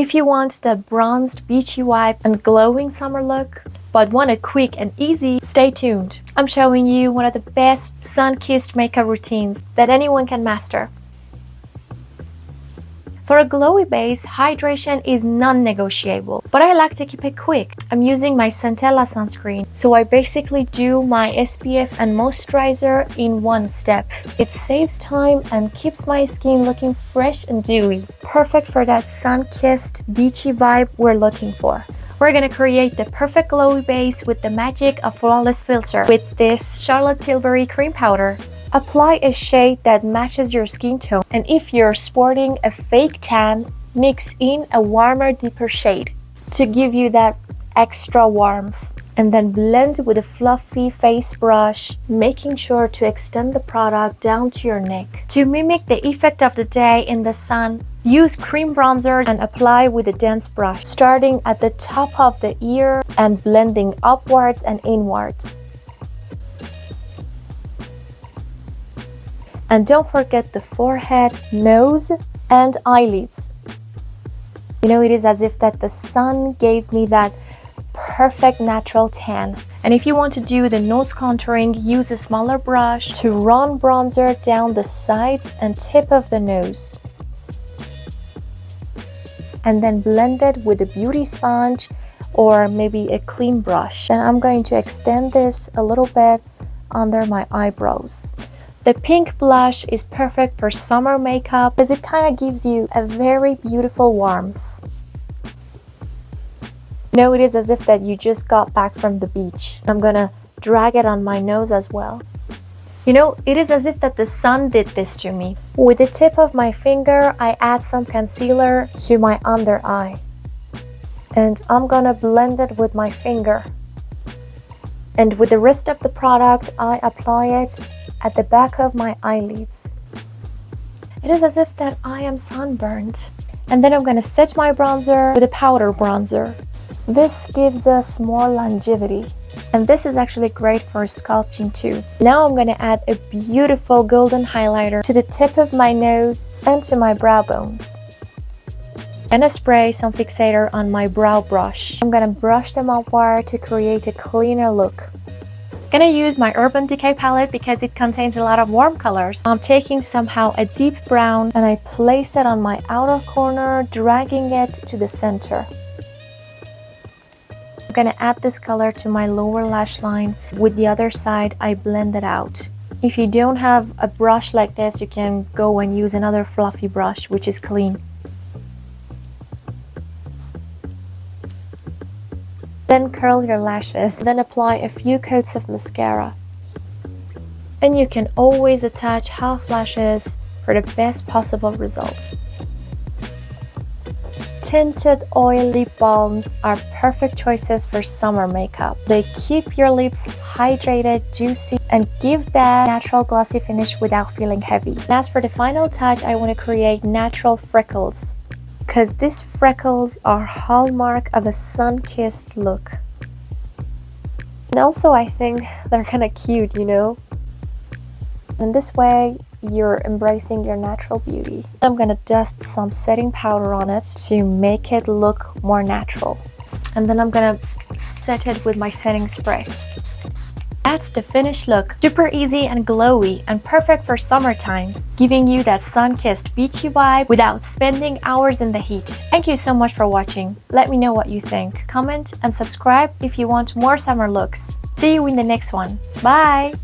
If you want the bronzed, beachy vibe and glowing summer look, but want it quick and easy, stay tuned. I'm showing you one of the best sun-kissed makeup routines that anyone can master. For a glowy base, hydration is non-negotiable, but I like to keep it quick. I'm using my Centella sunscreen, so I basically do my SPF and moisturizer in one step. It saves time and keeps my skin looking fresh and dewy. Perfect for that sun-kissed, beachy vibe we're looking for. We're gonna create the perfect glowy base with the magic of Flawless Filter with this Charlotte Tilbury cream powder. Apply a shade that matches your skin tone, and if you're sporting a fake tan, mix in a warmer, deeper shade to give you that extra warmth. And then blend with a fluffy face brush, making sure to extend the product down to your neck. To mimic the effect of the day in the sun, use cream bronzer and apply with a dense brush, starting at the top of the ear and blending upwards and inwards. And don't forget the forehead, nose, and eyelids. You know, it is as if that the sun gave me that perfect natural tan. And if you want to do the nose contouring, use a smaller brush to run bronzer down the sides and tip of the nose. And then blend it with a beauty sponge or maybe a clean brush. And I'm going to extend this a little bit under my eyebrows. The pink blush is perfect for summer makeup because it kind of gives you a very beautiful warmth. You know, it is as if that you just got back from the beach. I'm gonna drag it on my nose as well. You know, it is as if that the sun did this to me. With the tip of my finger, I add some concealer to my under eye. And I'm gonna blend it with my finger. And with the rest of the product, I apply it at the back of my eyelids. It is as if that I am sunburned. And then I'm gonna set my bronzer with a powder bronzer. This gives us more longevity. And this is actually great for sculpting too. Now I'm gonna add a beautiful golden highlighter to the tip of my nose and to my brow bones. I'm gonna spray some fixator on my brow brush. I'm gonna brush them upward to create a cleaner look. I'm gonna use my Urban Decay palette because it contains a lot of warm colors. I'm taking somehow a deep brown and I place it on my outer corner, dragging it to the center. I'm gonna add this color to my lower lash line. With the other side, I blend it out. If you don't have a brush like this, you can go and use another fluffy brush, which is clean. Then curl your lashes, then apply a few coats of mascara. And you can always attach half lashes for the best possible results. Tinted oil lip balms are perfect choices for summer makeup. They keep your lips hydrated, juicy, and give that natural glossy finish without feeling heavy. And as for the final touch, I want to create natural freckles, because these freckles are hallmark of a sun-kissed look. And also I think they're kind of cute, you know? And this way you're embracing your natural beauty. I'm gonna dust some setting powder on it to make it look more natural. And then I'm gonna set it with my setting spray. That's the finished look. Super easy and glowy and perfect for summer times, giving you that sun-kissed beachy vibe without spending hours in the heat. Thank you so much for watching. Let me know what you think. Comment and subscribe if you want more summer looks. See you in the next one. Bye!